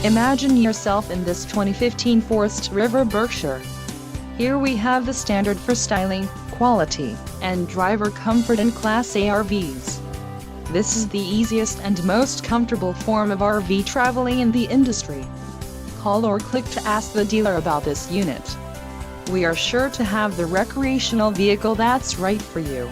Imagine yourself in this 2015 Forest River Berkshire. Here we have the standard for styling, quality, and driver comfort in Class A RVs. This is the easiest and most comfortable form of RV traveling in the industry. Call or click to ask the dealer about this unit. We are sure to have the recreational vehicle that's right for you.